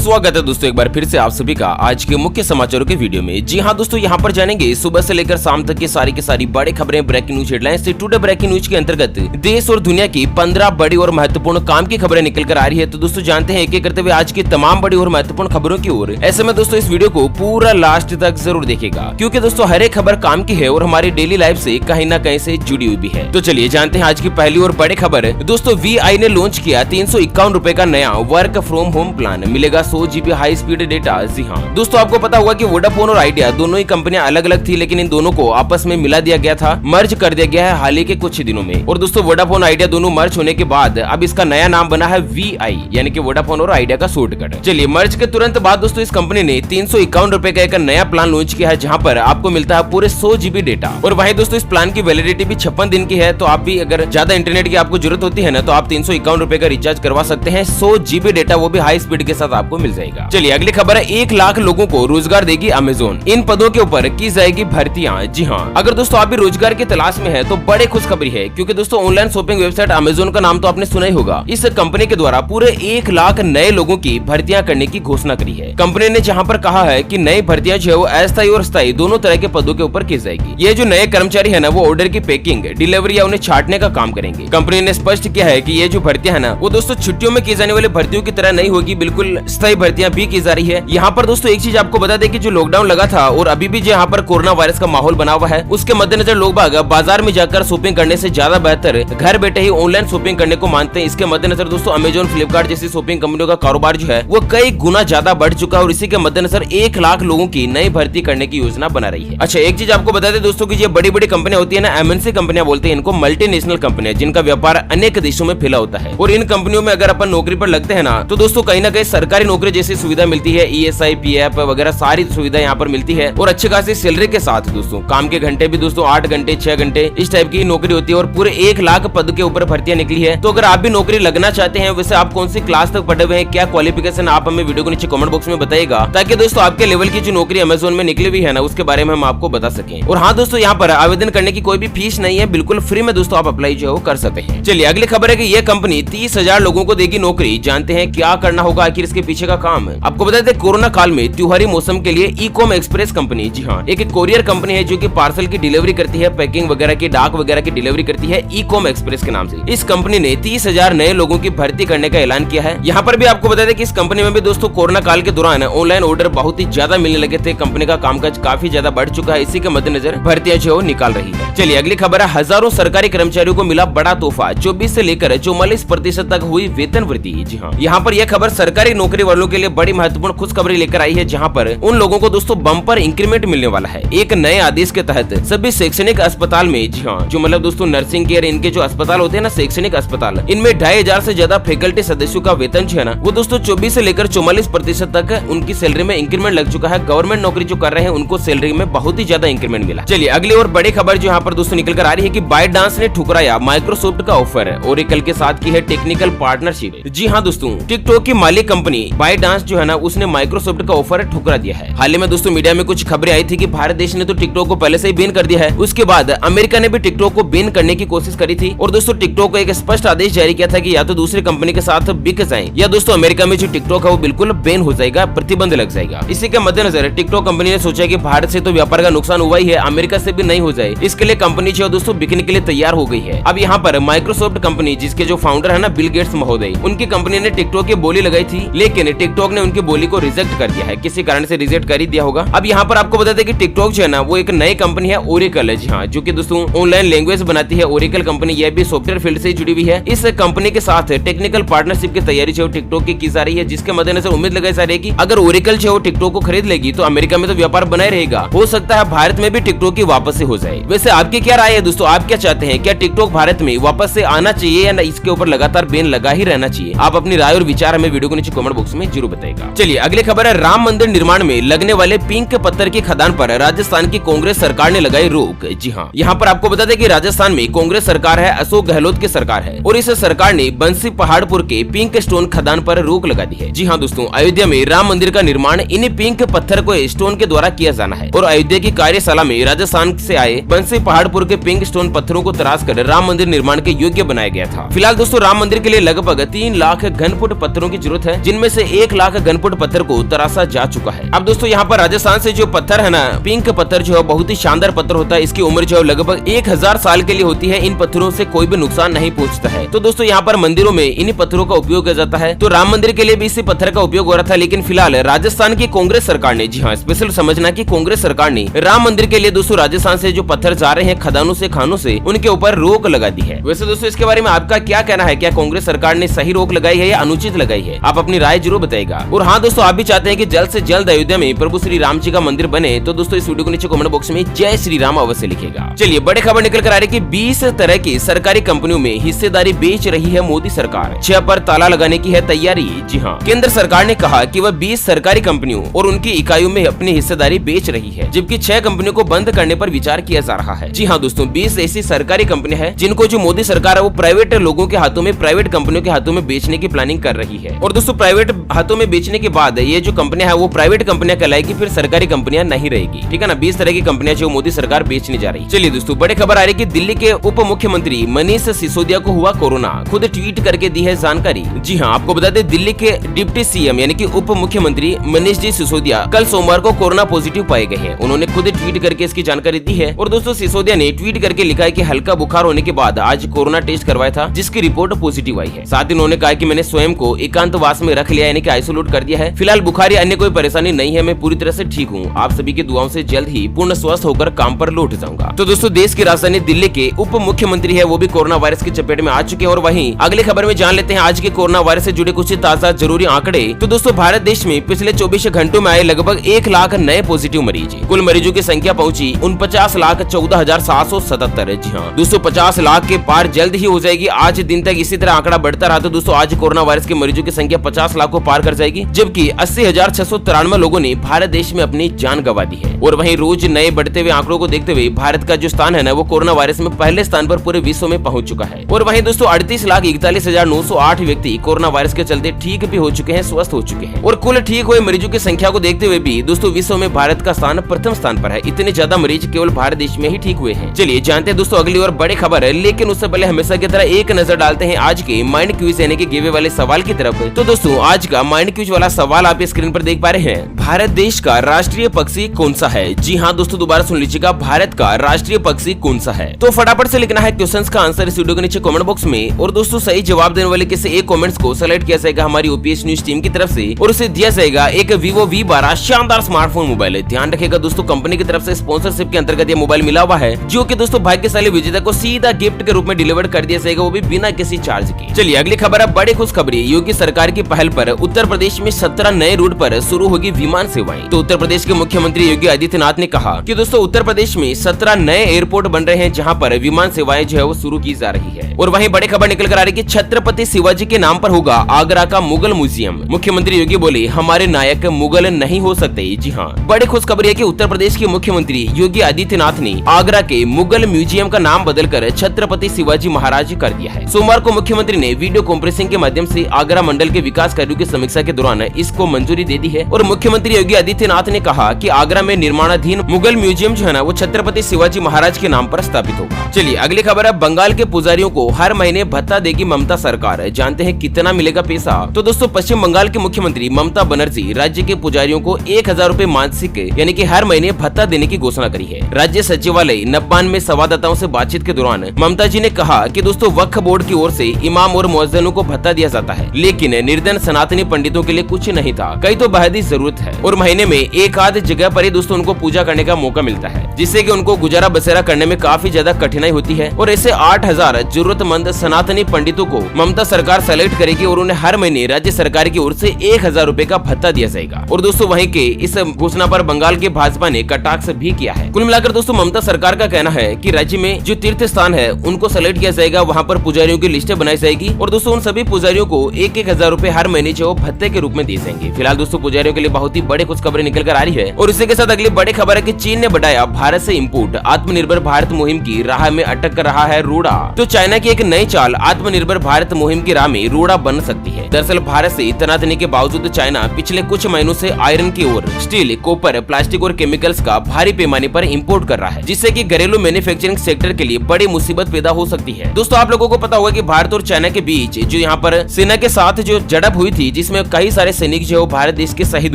स्वागत है दोस्तों एक बार फिर से आप सभी का आज के मुख्य समाचारों के वीडियो में। जी हां दोस्तों, यहां पर जानेंगे सुबह से लेकर शाम तक की सारी बड़ी खबरें, ब्रेकिंग न्यूज हेडलाइंस से टुडे ब्रेकिंग न्यूज के अंतर्गत देश और दुनिया की 15 बड़ी और महत्वपूर्ण काम की खबरें निकल कर आ रही है। तो दोस्तों जानते हैं एक एक करते हुए आज की तमाम बड़ी और महत्वपूर्ण खबरों की ओर। ऐसे में दोस्तों इस वीडियो को पूरा लास्ट तक जरूर देखेगा, क्योंकि दोस्तों हर एक खबर काम की है और हमारी डेली लाइफ से कहीं ना कहीं से जुड़ी हुई भी है। तो चलिए जानते हैं आज की पहली और बड़ी खबर। दोस्तों VI ने लॉन्च किया 351 रुपए का नया वर्क फ्रॉम होम प्लान, मिलेगा 100 GB हाई स्पीड डेटा। जी हाँ दोस्तों, आपको पता होगा कि वोडाफोन और आइडिया दोनों ही कंपनियां अलग अलग थी, लेकिन इन दोनों को आपस में मिला दिया गया था, मर्ज कर दिया गया है हाल ही के कुछ दिनों में। और दोस्तों वोडाफोन आइडिया दोनों मर्ज होने के बाद अब इसका नया नाम बना है VI, यानी कि वोडाफोन और आइडिया का शॉर्टकट। चलिए मर्ज के तुरंत बाद दोस्तों इस कंपनी ने 351 रुपए का एक नया प्लान लॉन्च किया है, जहाँ पर आपको मिलता है पूरे 100 GB डेटा। और वहीं दोस्तों इस प्लान की वैलिडिटी भी 56 दिन की है, तो आप भी अगर ज्यादा इंटरनेट की आपको जरूरत होती है ना, तो आप 351 रुपए का रिचार्ज करवा सकते हैं। 100 GB डेटा वो भी हाई स्पीड के साथ आपको मिल जाएगा। चलिए अगली खबर है, 1 लाख लोगों को रोजगार देगी अमेज़न, इन पदों के ऊपर की जाएगी भर्तियां। जी हाँ, अगर दोस्तों आप भी रोजगार की तलाश में है तो बड़े खुशखबरी है, क्योंकि दोस्तों ऑनलाइन शॉपिंग वेबसाइट अमेज़न का नाम तो आपने सुना ही होगा। इस कंपनी के द्वारा पूरे 1 लाख नए लोगों की भर्तियां करने की घोषणा करी है। कंपनी ने जहाँ पर कहा है कि नई भर्तियां जो है वो अस्थायी और स्थायी दोनों तरह के पदों के ऊपर की जाएगी। ये जो नए कर्मचारी है ना, वो ऑर्डर की पैकिंग, डिलीवरी या उन्हें छांटने का काम करेंगे। कंपनी ने स्पष्ट किया है कि ये जो भर्तियां है ना, वो दोस्तों छुट्टियों में की जाने वाली भर्तियों की तरह नहीं होगी, बिल्कुल स्थायी भर्तियां भी की जा रही है। यहाँ पर दोस्तों एक चीज आपको बता दें कि जो लॉकडाउन लगा था और अभी भी जो यहाँ पर कोरोना वायरस का माहौल बना हुआ है, उसके मद्देनजर लोग बाग बाजार में जाकर शॉपिंग करने से ज्यादा बेहतर घर बैठे ही ऑनलाइन शॉपिंग करने को मानते हैं। इसके मद्देनजर दोस्तों अमेज़न, फ्लिपकार्ट जैसी शॉपिंग कंपनियों का कारोबार जो है वो कई गुना ज्यादा बढ़ चुका है, और इसी के मद्देनजर 1 लाख लोगों की नई भर्ती करने की योजना बना रही है। अच्छा एक चीज आपको बता दें दोस्तों की ये बड़ी बड़ी कंपनियां होती है ना, MNC कंपनियां बोलते हैं इनको, मल्टीनेशनल कंपनियां, जिनका व्यापार अनेक देशों में फैला होता है। और इन कंपनियों में अगर अपन नौकरी पर लगते हैं ना, तो दोस्तों कहीं ना कहीं सरकारी नौकरी जैसी सुविधा मिलती है, ESI, PF वगैरह सारी सुविधा यहाँ पर मिलती है, और अच्छे खासी सैलरी के साथ दोस्तों काम के घंटे भी दोस्तों 8 घंटे 6 घंटे इस टाइप की नौकरी होती है, और पूरे 1 लाख पद के ऊपर भर्तियां निकली है। तो अगर आप भी नौकरी लगना चाहते हैं, वैसे आप कौन सी क्लास तक पढ़े हुए हैं, क्या क्वालिफिकेशन, आप हमें वीडियो को नीचे कमेंट बॉक्स में बताइएगा, ताकि दोस्तों आपके लेवल की जो नौकरी अमेज़न में निकली हुई है ना, उसके बारे में हम आपको बता सकें। और हाँ दोस्तों, यहाँ पर आवेदन करने की कोई भी फीस नहीं है, बिल्कुल फ्री में दोस्तों आप अप्लाई जो कर सकते हैं। चलिए अगली खबर है कि यह कंपनी 30,000 लोगों को देगी नौकरी। जानते हैं क्या करना होगा, आखिर इसके पीछे का काम है। आपको बता दें कोरोना काल में त्योहारी मौसम के लिए ई-कॉम एक्सप्रेस कंपनी, जी हाँ एक कोरियर कंपनी है जो कि पार्सल की डिलीवरी करती है, पैकिंग वगैरह की, डाक वगैरह की डिलीवरी करती है, ई-कॉम एक्सप्रेस के नाम से। इस कंपनी ने 30,000 नए लोगों की भर्ती करने का ऐलान किया है। यहाँ पर भी आपको बता दें कि इस कंपनी में भी दोस्तों कोरोना काल के दौरान ऑनलाइन ऑर्डर बहुत ही ज्यादा मिलने लगे थे, कंपनी का कामकाज काफी ज्यादा बढ़ चुका है, इसी के मद्देनजर भर्तियां जो निकाल रही है। चलिए अगली खबर है, हजारों सरकारी कर्मचारियों को मिला बड़ा तोहफा, 24 से लेकर 44% तक हुई वेतन वृद्धि। जी हाँ, यहाँ पर यह खबर सरकारी नौकरी वालों के लिए बड़ी महत्वपूर्ण खुशखबरी लेकर आई है, जहाँ पर उन लोगों को दोस्तों बम्पर इंक्रीमेंट मिलने वाला है। एक नए आदेश के तहत सभी शैक्षणिक अस्पताल में, जी हाँ जो मतलब दोस्तों नर्सिंग केयर, इनके जो अस्पताल होते हैं ना शैक्षणिक अस्पताल, इनमें 2500 से ज्यादा फैकल्टी सदस्यों का वेतन जो है ना, वो दोस्तों 24 से लेकर 44% तक उनकी सैलरी में इंक्रीमेंट लग चुका है। गवर्नमेंट नौकरी जो कर रहे हैं उनको सैलरी में बहुत ही ज्यादा इंक्रीमेंट मिला। चलिए अगली और बड़ी खबर जो यहाँ पर दोस्तों निकल कर आ रही है कि बाइटडांस ने ठुकराया माइक्रोसॉफ्ट का ऑफर, ओरेकल के साथ की है टेक्निकल पार्टनरशिप। जी हाँ दोस्तों, टिकटॉक की मालिक कंपनी बाइटडांस जो है ना, उसने माइक्रोसॉफ्ट का ऑफर ठुकरा दिया है। हाल ही में दोस्तों मीडिया में कुछ खबरें आई थी कि भारत देश ने तो टिकटॉक को पहले से ही बैन कर दिया है, उसके बाद अमेरिका ने भी टिकटॉक को बैन करने की कोशिश करी थी, और दोस्तों टिकटॉक को एक स्पष्ट आदेश जारी किया था कि या तो दूसरी कंपनी के साथ बिक जाएं, या दोस्तों अमेरिका में जो टिकटॉक है वो बिल्कुल बैन हो जाएगा, प्रतिबंध लग जाएगा। इसी के मद्देनजर टिकटॉक कंपनी ने सोचा कि भारत से तो व्यापार का नुकसान हुआ ही है, अमेरिका से भी नहीं हो जाए, इसके लिए कंपनी जो दोस्तों बिकने के लिए तैयार हो गई है। अब यहाँ पर माइक्रोसॉफ्ट कंपनी, जिसके जो फाउंडर है ना बिल गेट्स महोदय, उनकी कंपनी ने टिकटॉक की बोली लगाई थी, लेकिन टिकटॉक ने उनकी बोली को रिजेक्ट कर दिया है, किसी कारण से रिजेक्ट कर ही दिया होगा। अब यहाँ पर आपको बता दें कि टिकटॉक जो है ना, वो एक नई कंपनी है ओरेकल है, जी हाँ जो कि दोस्तों ऑनलाइन लैंग्वेज बनाती है। ओरेकल कंपनी यह भी सॉफ्टवेयर फील्ड से जुड़ी हुई है। इस कंपनी के साथ टेक्निकल पार्टनरशिप की तैयारी जो टिकटॉक की जा रही है, जिसके मद्देनजर उम्मीद लगाई जा रही है कि अगर ओरेकल जो टिकटॉक को खरीद लेगी तो अमेरिका में तो व्यापार बनाए रहेगा, हो सकता है भारत में भी टिकटॉक की वापस से हो जाए। वैसे आपकी क्या राय है दोस्तों, आप क्या चाहते हैं, क्या टिकटॉक भारत में वापस से आना चाहिए या इसके ऊपर लगातार बैन लगा ही रहना चाहिए? आप अपनी राय और विचार हमें वीडियो को नीचे कमेंट बॉक्स में जरूर बताइएगा। चलिए अगली खबर है, राम मंदिर निर्माण में लगने वाले पिंक पत्थर की खदान पर राजस्थान की कांग्रेस सरकार ने लगाई रोक। जी हाँ, यहाँ पर आपको बता दें कि राजस्थान में कांग्रेस सरकार है, अशोक गहलोत की सरकार है, और इस सरकार ने बंसी पहाड़पुर के पिंक स्टोन खदान पर रोक लगा दी है। जी हाँ दोस्तों, अयोध्या में राम मंदिर का निर्माण इन पिंक पत्थर को स्टोन के द्वारा किया जाना है, और अयोध्या की कार्यशाला में राजस्थान से आए बंसी पहाड़पुर के पिंक स्टोन पत्थरों को तराश कर राम मंदिर निर्माण के योग्य बनाया गया था। फिलहाल दोस्तों राम मंदिर के लिए लगभग 3 लाख घन फुट पत्थरों की जरूरत है, जिनमें से 1 लाख घनफुट पत्थर को तराशा जा चुका है। अब दोस्तों यहाँ पर राजस्थान से जो पत्थर है ना, पिंक पत्थर जो है बहुत ही शानदार पत्थर होता है। इसकी उम्र जो है लगभग 1000 साल के लिए होती है। इन पत्थरों से कोई भी नुकसान नहीं पहुंचता है। तो दोस्तों यहाँ पर मंदिरों में इन्हीं पत्थरों का उपयोग किया जाता है। तो राम मंदिर के लिए भी इसी पत्थर का उपयोग हो रहा था, लेकिन फिलहाल राजस्थान की कांग्रेस सरकार ने, जी हाँ स्पेशल समझना की कांग्रेस सरकार ने राम मंदिर के लिए दोस्तों राजस्थान से जो पत्थर जा रहे हैं खदानों से, खानों से, उनके ऊपर रोक लगा दी है। वैसे दोस्तों इसके बारे में आपका क्या कहना है? क्या कांग्रेस सरकार ने सही रोक लगाई है या अनुचित लगाई है? आप अपनी राय जरूर बताइएगा। और हाँ दोस्तों, आप भी चाहते हैं कि जल्द से जल्द अयोध्या में प्रभु श्री राम जी का मंदिर बने, तो दोस्तों इस वीडियो को नीचे कमेंट बॉक्स में जय श्री राम अवश्य लिखेगा। चलिए बड़े खबर निकल कर आ रही है कि 20 तरह की सरकारी कंपनियों में हिस्सेदारी बेच रही है मोदी सरकार। 6 पर ताला लगाने की है तैयारी। जी हाँ, केंद्र सरकार ने कहा कि वह 20 सरकारी कंपनियों और उनकी इकाइयों में अपनी हिस्सेदारी बेच रही है, जबकि 6 कंपनियों को बंद करने पर विचार किया जा रहा है। जी हाँ दोस्तों, 20 ऐसी सरकारी कंपनियां हैं जिनको जो मोदी सरकार है वो प्राइवेट लोगों के हाथों में, प्राइवेट कंपनियों के हाथों में बेचने की प्लानिंग कर रही है। और दोस्तों प्राइवेट हाथों में बेचने के बाद ये जो कंपनियां है वो प्राइवेट कंपनियां कहलाएगी, फिर सरकारी कंपनियां नहीं रहेगी। ठीक है ना, 20 तरह की कंपनियां जो मोदी सरकार बेचने जा रही है। चलिए दोस्तों बड़ी खबर आ रही है कि दिल्ली के उप मुख्यमंत्री मनीष सिसोदिया को हुआ कोरोना, खुद ट्वीट करके दी है जानकारी। जी हाँ, आपको बता दें दिल्ली के डिप्टी सीएम यानी कि उप मुख्यमंत्री मनीष जी सिसोदिया कल सोमवार को कोरोना पॉजिटिव पाए गए हैं। उन्होंने खुद ट्वीट करके इसकी जानकारी दी है। और दोस्तों सिसोदिया ने ट्वीट करके लिखा है कि हल्का बुखार होने के बाद आज कोरोना टेस्ट करवाया था, जिसकी रिपोर्ट पॉजिटिव आई है। साथ ही उन्होंने कहा कि मैंने स्वयं को एकांतवास में रख लिया यानी कि आइसोलेट कर दिया है। फिलहाल बुखार या अन्य कोई परेशानी नहीं है, मैं पूरी तरह से ठीक हूँ। आप सभी की दुआओं से जल्द ही पूर्ण स्वस्थ होकर काम पर लौट जाऊंगा। तो दोस्तों देश की राजधानी दिल्ली के उप मुख्यमंत्री है वो भी कोरोना वायरस की चपेट में आ चुके हैं। और वहीं अगली खबर में जान लेते हैं आज के कोरोना वायरस से जुड़े कुछ ताजा जरूरी आंकड़े। तो दोस्तों भारत देश में पिछले 24 घंटों में आए लगभग 1 लाख नए पॉजिटिव मरीज। कुल मरीजों की संख्या पहुंची 49,14,777। जी हाँ दोस्तों, 50 लाख के पार जल्द ही हो जाएगी। आज दिन तक इसी तरह आंकड़ा बढ़ता रहा तो दोस्तों आज कोरोना वायरस के मरीजों की संख्या 50 लाख को पार कर जाएगी, जबकि 80,693 लोगों ने भारत देश में अपनी जान गंवा दी है। और वहीं रोज नए बढ़ते हुए आंकड़ों को देखते हुए भारत का जो स्थान है ना वो कोरोना वायरस में पहले स्थान पर पूरे विश्व में पहुंच चुका है। और वहीं दोस्तों 38,41,908 व्यक्ति कोरोना वायरस के चलते ठीक भी हो चुके हैं, स्वस्थ हो चुके हैं। और कुल ठीक हुए मरीजों की संख्या को देखते हुए भी दोस्तों विश्व में भारत का स्थान प्रथम स्थान पर है। इतने ज्यादा मरीज केवल भारत देश में ही ठीक हुए हैं। चलिए जानते हैं दोस्तों अगली और बड़ी खबर है, लेकिन उससे पहले हमेशा की तरह एक नजर डालते हैं आज के माइंड क्विज यानी कि गिवे वाले सवाल की तरफ। तो दोस्तों आज का माइंड क्विज वाला सवाल आप स्क्रीन पर देख पा रहे हैं। भारत देश का राष्ट्रीय पक्षी कौन सा है? जी हाँ दोस्तों, दोबारा सुन लीजिएगा, भारत का राष्ट्रीय पक्षी कौन सा है? तो फटाफट से लिखना है क्वेश्चंस का आंसर इस वीडियो के नीचे कमेंट बॉक्स में। और दोस्तों सही जवाब देने वाले किसी एक कमेंट्स को सेलेक्ट किया जाएगा हमारी ओपीएस न्यूज टीम की तरफ से और उसे दिया जाएगा एक Vivo V12 शानदार स्मार्टफोन मोबाइल। ध्यान रखिएगा दोस्तों, कंपनी की तरफ से स्पॉन्सरशिप के अंतर्गत ये मोबाइल मिला हुआ है, जो कि दोस्तों भाग्यशाली विजेता को सीधा गिफ्ट के रूप में डिलीवर कर दिया जाएगा, वो भी बिना किसी चार्ज के। चलिए अगली खबर है, बड़ी खुशखबरी। योगी सरकार की पहल पर उत्तर प्रदेश में 17 नए रूट पर शुरू होगी विमान सेवाएं। तो उत्तर प्रदेश के मुख्यमंत्री योगी आदित्यनाथ ने कहा कि दोस्तों उत्तर प्रदेश में 17 नए एयरपोर्ट बन रहे हैं, जहां पर विमान सेवाएं जो है वो शुरू की जा रही है। और वहीं बड़ी खबर निकल कर आ रही है कि छत्रपति शिवाजी के नाम पर होगा आगरा का मुगल म्यूजियम। मुख्यमंत्री योगी बोले हमारे नायक मुगल नहीं हो सकते। जी हाँ, बड़ी खुशखबरी है कि उत्तर प्रदेश के मुख्यमंत्री योगी आदित्यनाथ ने आगरा के मुगल म्यूजियम का नाम बदलकर छत्रपति शिवाजी महाराज कर दिया है। सोमवार को मुख्यमंत्री ने वीडियो कॉन्फ्रेंसिंग के माध्यम से आगरा मंडल के विकास कार्यों की समीक्षा के दौरान इसको मंजूरी दे दी है। और मुख्यमंत्री योगी आदित्यनाथ ने कहा कि आगरा में निर्माणाधीन मुगल म्यूजियम जो है ना वो छत्रपति शिवाजी महाराज के नाम पर स्थापित होगा। चलिए अगली खबर है, बंगाल के पुजारियों को हर महीने भत्ता देगी ममता सरकार। जानते हैं कितना मिलेगा पैसा? तो दोस्तों पश्चिम बंगाल के मुख्यमंत्री ममता बनर्जी राज्य के पुजारियों को 1000 रूपए मासिक यानी कि हर महीने भत्ता देने की घोषणा करी है। राज्य सचिवालय नब्बान में संवाददाताओं से बातचीत के दौरान ममता जी ने कहा कि दोस्तों वक्फ बोर्ड की ओर से इमाम और मुअज्जिनों को भत्ता दिया जाता है, लेकिन निर्धन सनातनी पंडितों के लिए कुछ नहीं था, कई तो बेहद जरूरत है। और महीने में एक आध जगह पर ही दोस्तों उनको पूजा करने का मौका मिलता है, जिससे कि उनको गुजारा बसेरा करने में काफी ज्यादा कठिनाई होती है। और ऐसे 8000 जरूरतमंद सनातनी पंडितों को ममता सरकार सेलेक्ट करेगी और उन्हें हर महीने राज्य सरकार की ओर से 1000 रूपए का भत्ता दिया जाएगा। और दोस्तों वहीं के इस घोषणा पर बंगाल के भाजपा ने कटाक्ष भी किया है। कुल मिलाकर दोस्तों ममता सरकार का कहना है कि राज्य में जो तीर्थ स्थान है उनको सेलेक्ट किया जाएगा, वहाँ पर पुजारियों की लिस्टें बनाई जाएगी और दोस्तों उन सभी पुजारियों को 1000 रूपए हर महीने जो भत्ते के रूप में दिए जाएंगे। फिलहाल दोस्तों पुजारियों के लिए बहुत ही बड़े कुछ खबरें निकल कर आ रही है। और इसी के साथ अगली बड़ी खबर है कि चीन ने बढ़ाया भारत से इम्पोर्ट, आत्मनिर्भर भारत मुहिम की राह में अटक रहा है रोड़ा। तो चाइना की एक नई चाल आत्मनिर्भर भारत मुहिम की राह में रोड़ा बन सकती है। दरअसल भारत से इतना देने के बावजूद चाइना पिछले कुछ महीनों से आयरन की ओर स्टील, कॉपर, प्लास्टिक और केमिकल्स का भारी पैमाने पर इंपोर्ट कर रहा है, जिससे कि घरेलू मैन्युफैक्चरिंग सेक्टर के लिए बड़ी मुसीबत पैदा हो सकती है। दोस्तों आप लोगों को पता होगा कि भारत और चाइना के बीच जो यहाँ पर सेना के साथ जो झड़प हुई थी, जिसमें कई सारे सैनिक जो भारत देश के शहीद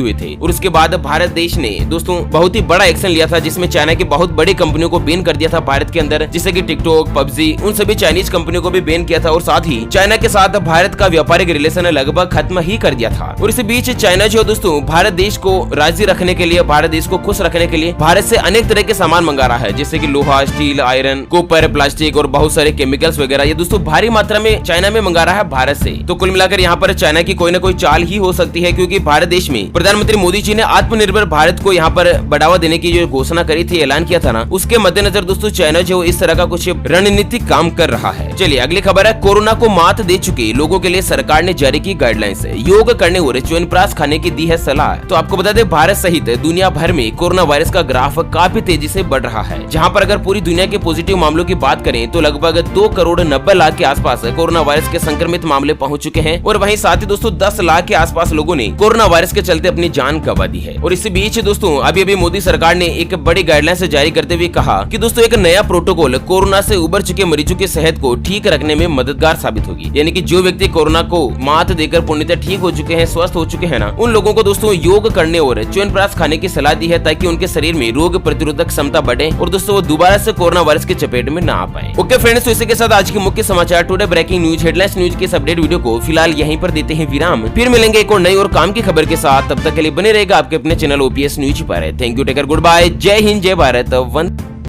हुए थे। और उसके बाद भारत देश ने दोस्तों बहुत ही बड़ा एक्शन लिया था, जिसमें चाइना की बहुत बड़ी कंपनियों को बैन कर दिया था भारत के अंदर, जैसे कि टिकटॉक, पबजी, उन सभी चाइनीज कंपनियों को भी बैन किया था। और साथ ही चाइना के साथ भारत का व्यापारिक रिलेशन लगभग खत्म ही कर दिया था। और इसी बीच चाइना जो दोस्तों भारत देश को राजी रखने के लिए, भारत देश को खुश रखने के लिए भारत से अनेक तरह के सामान मंगा रहा है, जैसे कि लोहा, स्टील, आयरन, कॉपर, प्लास्टिक और बहुत सारे केमिकल्स वगैरह। ये दोस्तों भारी मात्रा में चाइना में मंगा रहा है भारत से। तो कुल मिलाकर यहाँ पर चाइना की कोई ना कोई चाल ही हो सकती है, क्योंकि भारत देश में प्रधानमंत्री मोदी जी ने आत्मनिर्भर भारत को यहाँ पर बढ़ावा देने की जो घोषणा करी थी, ऐलान किया था ना, उसके मद्देनजर दोस्तों चाइना जो इस तरह का कुछ रणनीतिक काम कर रहा है। चलिए अगली खबर है, कोरोना को मात दे चुके लोगों के लिए सरकार ने जारी की गाइडलाइंस, योग करने और च्यवनप्राश खाने की दी है सलाह। तो आपको बता दें, भारत सहित दुनिया भर में कोरोना वायरस का ग्राफ काफी तेजी से बढ़ रहा है, जहां पर अगर पूरी दुनिया के पॉजिटिव मामलों की बात करें तो लगभग 2 करोड़ 90 लाख के आसपास कोरोना वायरस के संक्रमित मामले पहुंच चुके हैं। और वहीं साथ ही दोस्तों 10 लाख के आसपास लोगों ने कोरोना वायरस के चलते अपनी जान गंवा दी है। और इसी बीच दोस्तों अभी मोदी सरकार ने एक बड़ी गाइडलाइंस जारी करते हुए कहा कि दोस्तों एक नया प्रोटोकॉल कोरोना से उबर चुके मरीजों की सेहत को ठीक रखने में मददगार साबित होगी। यानी कि जो व्यक्ति कोरोना को मात देकर पूर्णतः ठीक हो चुके हैं, स्वस्थ हो चुके हैं ना, उन लोगों को दोस्तों योग करने और च्यवनप्राश खाने की सलाह दी है, ताकि उनके शरीर में रोग प्रतिरोधक क्षमता बढ़े और दोस्तों वो दोबारा से कोरोना वायरस के चपेट में ना आ पाए। ओके फ्रेंड्स, तो इसी के साथ आज की मुख्य समाचार today breaking news headlines news के इस अपडेट वीडियो को फिलहाल यहीं पर देते हैं विराम। फिर मिलेंगे एक और नई और काम की खबर के साथ, तब तक के लिए बने रहेगा आपके अपने चैनल ओपीएस न्यूज पर। Thank you, take care, good bye, जय हिंद, जय भारत, वंदे।